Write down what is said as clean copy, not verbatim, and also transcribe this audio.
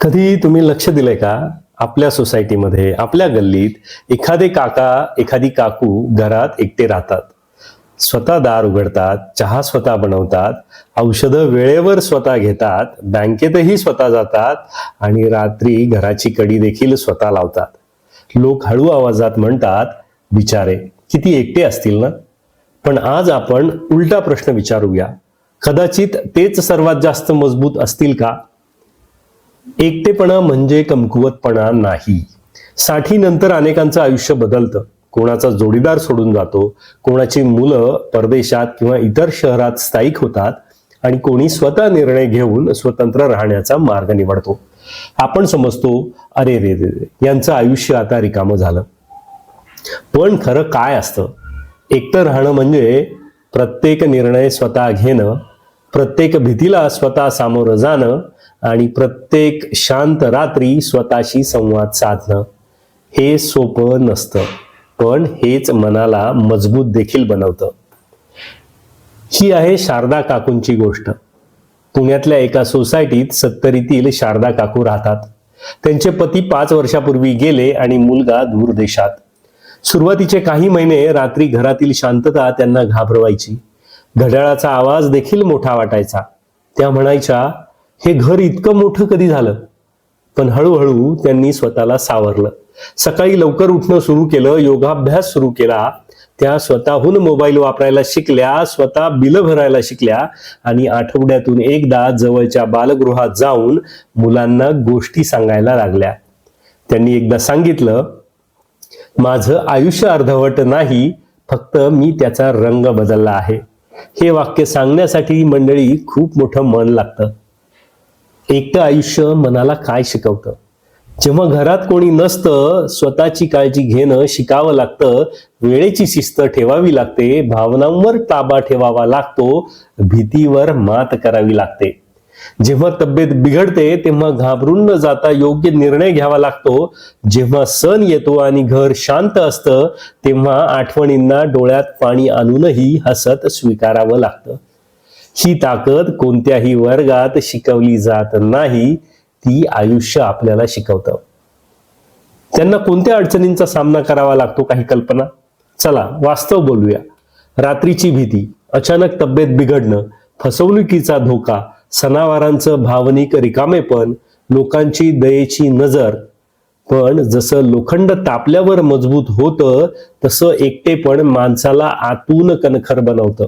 कधी तुम्ही लक्ष दिलंय का? आपल्या सोसायटीमध्ये, आपल्या गल्लीत एखादे काका, एखादी काकू घरात एकटे राहतात. स्वतः दार उघडतात, चहा स्वतः बनवतात, औषधं वेळेवर स्वतः घेतात, बँकेतही स्वतः जातात आणि रात्री घराची कडी देखील स्वतः लावतात. लोक हळू आवाजात म्हणतात, बिचारे किती एकटे असतील ना. पण आज आपण उलटा प्रश्न विचारूया. कदाचित तेच सर्वात जास्त मजबूत असतील का? एकटेपणा म्हणजे कमकुवतपणा नाही. 60 नंतर अनेकांचं आयुष्य बदलतं. कोणाचा जोडीदार सोडून जातो, कोणाची मुलं परदेशात किंवा इतर शहरात स्थायिक होतात आणि कोणी स्वतः निर्णय घेऊन स्वतंत्र राहण्याचा मार्ग निवडतो. आपण समजतो, अरे रे रे यांचं आयुष्य आता रिकामं झालं. पण खरं काय असतं? एकटं राहणं म्हणजे प्रत्येक निर्णय स्वतः घेणं, प्रत्येक भीतीला स्वतः सामोरं जाणं आणि प्रत्येक शांत रात्री स्वतःशी संवाद साधणं. हे सोपं नसतं, पण हेच मनाला मजबूत देखील बनवतं. ही आहे शारदा काकूंची गोष्ट. पुण्यातल्या एका सोसायटीत 70तील शारदा काकू राहतात. त्यांचे पती 5 वर्षापूर्वी गेले आणि मुलगा दूर देशात. सुरुवातीचे काही महिने रात्री घरातील शांतता त्यांना घाबरवायची. घड्याळाचा आवाज देखील मोठा वाटायचा. त्या म्हणायच्या, हे घर इतकं मोठं कधी झालं? पण हळूहळू त्यांनी स्वतःला सावरलं. सकाळी लवकर उठणं सुरू केलं, योगाभ्यास सुरू केला. त्या स्वतःहून मोबाईल वापरायला शिकल्या, स्वतः बिलं भरायला शिकल्या आणि आठवड्यातून एकदा जवळच्या बालगृहात जाऊन मुलांना गोष्टी सांगायला लागल्या. त्यांनी एकदा सांगितलं, माझं आयुष्य अर्धवट नाही, फक्त मी त्याचा रंग बदलला आहे. हे वाक्य सांगण्यासाठी मंडळी खूप मोठं मन लागतं. एकटं आयुष्य मनाला काय शिकवतं? जेव्हा घरात कोणी नसतं, स्वतःची काळजी घेणं शिकावं लागतं, वेळेची शिस्त ठेवावी लागते, भावनांवर ताबा ठेवावा लागतो, भीतीवर मात करावी लागते. जेव्हा तब्येत बिघडते तेव्हा घाबरून न जाता योग्य निर्णय घ्यावा लागतो. जेव्हा सण येतो आणि घर शांत असतं तेव्हा आठवणींना डोळ्यात पाणी आणूनही हसत स्वीकारावं लागतं. ही ताकद कोणत्याही वर्गात शिकवली जात नाही, ती आयुष्य आपल्याला शिकवतं. त्यांना कोणत्या अडचणींचा सामना करावा लागतो, काही कल्पना? चला वास्तव बोलूया. रात्रीची भीती, अचानक तब्येत बिघडणं, फसवणुकीचा धोका, सणावारांचं भावनिक रिकामेपण, लोकांची दयेची नजर. पण जसं लोखंड तापल्यावर मजबूत होतं, तसं एकटेपण माणसाला आतून कणखर बनवतं.